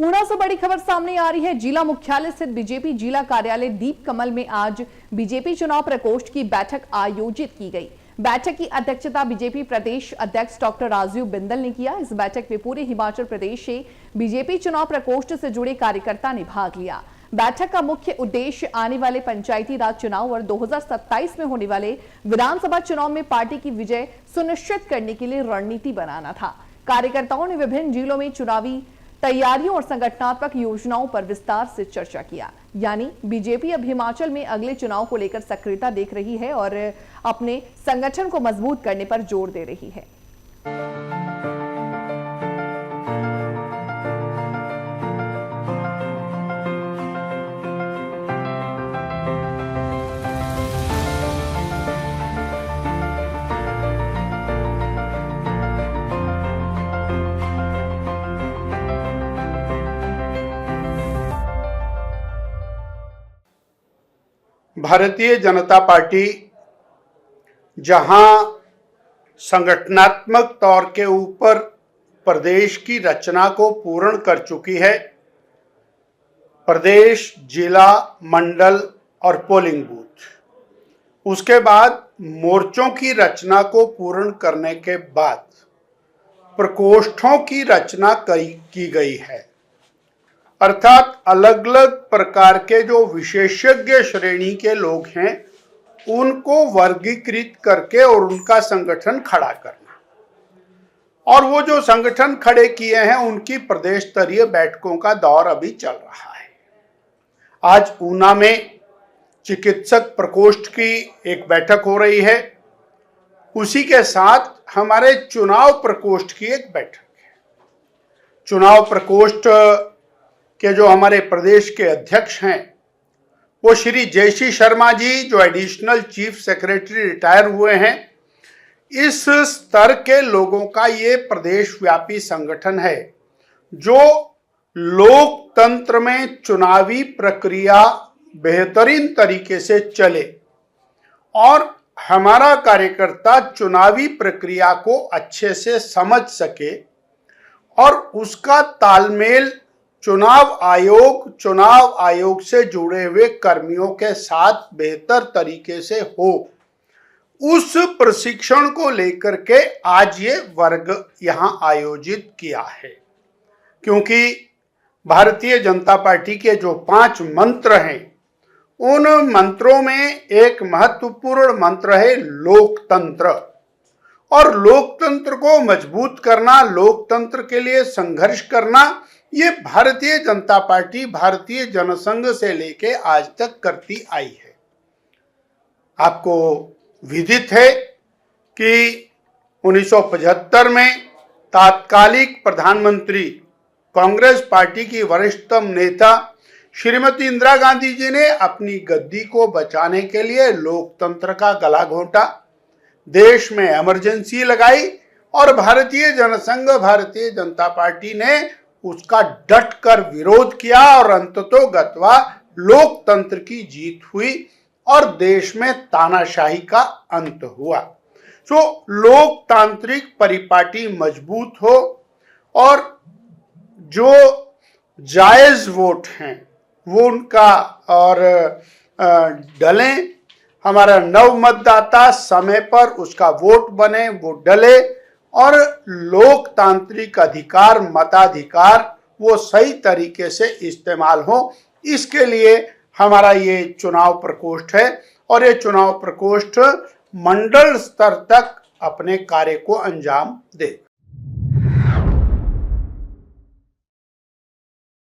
ऊना से बड़ी खबर सामने आ रही है। जिला मुख्यालय स्थित बीजेपी जिला कार्यालय दीप कमल में आज बीजेपी चुनाव प्रकोष्ठ की बैठक आयोजित की गई। बैठक की अध्यक्षता बीजेपी प्रदेश अध्यक्ष डॉक्टर राजीव बिंदल ने किया। इस बैठक में पूरे हिमाचल प्रदेश से बीजेपी चुनाव प्रकोष्ठ से जुड़े कार्यकर्ता ने भाग लिया। बैठक का मुख्य उद्देश्य आने वाले पंचायती राज चुनाव और 2027 में होने वाले विधानसभा चुनाव में पार्टी की विजय सुनिश्चित करने के लिए रणनीति बनाना था। कार्यकर्ताओं ने विभिन्न जिलों में चुनावी तैयारियों और संगठनात्मक योजनाओं पर विस्तार से चर्चा किया। यानी बीजेपी अब हिमाचल में अगले चुनाव को लेकर सक्रियता देख रही है और अपने संगठन को मजबूत करने पर जोर दे रही है। भारतीय जनता पार्टी जहां संगठनात्मक तौर के ऊपर प्रदेश की रचना को पूर्ण कर चुकी है, प्रदेश, जिला, मंडल और पोलिंग बूथ, उसके बाद मोर्चों की रचना को पूर्ण करने के बाद प्रकोष्ठों की रचना की गई है। अर्थात अलग अलग प्रकार के जो विशेषज्ञ श्रेणी के लोग हैं उनको वर्गीकृत करके और उनका संगठन खड़ा करना, और वो जो संगठन खड़े किए हैं उनकी प्रदेश स्तरीय बैठकों का दौर अभी चल रहा है। आज ऊना में चिकित्सक प्रकोष्ठ की एक बैठक हो रही है, उसी के साथ हमारे चुनाव प्रकोष्ठ की एक बैठक है। चुनाव प्रकोष्ठ के जो हमारे प्रदेश के अध्यक्ष हैं वो श्री जयश्री शर्मा जी, जो एडिशनल चीफ सेक्रेटरी रिटायर हुए हैं। इस स्तर के लोगों का ये प्रदेश व्यापी संगठन है जो लोकतंत्र में चुनावी प्रक्रिया बेहतरीन तरीके से चले और हमारा कार्यकर्ता चुनावी प्रक्रिया को अच्छे से समझ सके और उसका तालमेल चुनाव आयोग से जुड़े हुए कर्मियों के साथ बेहतर तरीके से हो। उस प्रशिक्षण को लेकर के आज ये वर्ग यहां आयोजित किया है, क्योंकि भारतीय जनता पार्टी के जो 5 मंत्र हैं उन मंत्रों में एक महत्वपूर्ण मंत्र है लोकतंत्र, और लोकतंत्र को मजबूत करना, लोकतंत्र के लिए संघर्ष करना, ये भारतीय जनता पार्टी भारतीय जनसंघ से लेके आज तक करती आई है। आपको विदित है कि 1975 में तात्कालिक प्रधानमंत्री कांग्रेस पार्टी की वरिष्ठतम नेता श्रीमती इंदिरा गांधी जी ने अपनी गद्दी को बचाने के लिए लोकतंत्र का गला घोंटा, देश में इमरजेंसी लगाई और भारतीय जनसंघ भारतीय जनता पार्टी ने उसका डट कर विरोध किया और अंततोगत्वा लोकतंत्र की जीत हुई और देश में तानाशाही का अंत हुआ। लोकतांत्रिक परिपाटी मजबूत हो और जो जायज वोट हैं वो उनका और डलें, हमारा नव मतदाता समय पर उसका वोट बने, वो डले और लोकतांत्रिक अधिकार, मताधिकार वो सही तरीके से इस्तेमाल हो। इसके लिए हमारा ये चुनाव प्रकोष्ठ है और ये चुनाव प्रकोष्ठ मंडल स्तर तक अपने कार्य को अंजाम दे।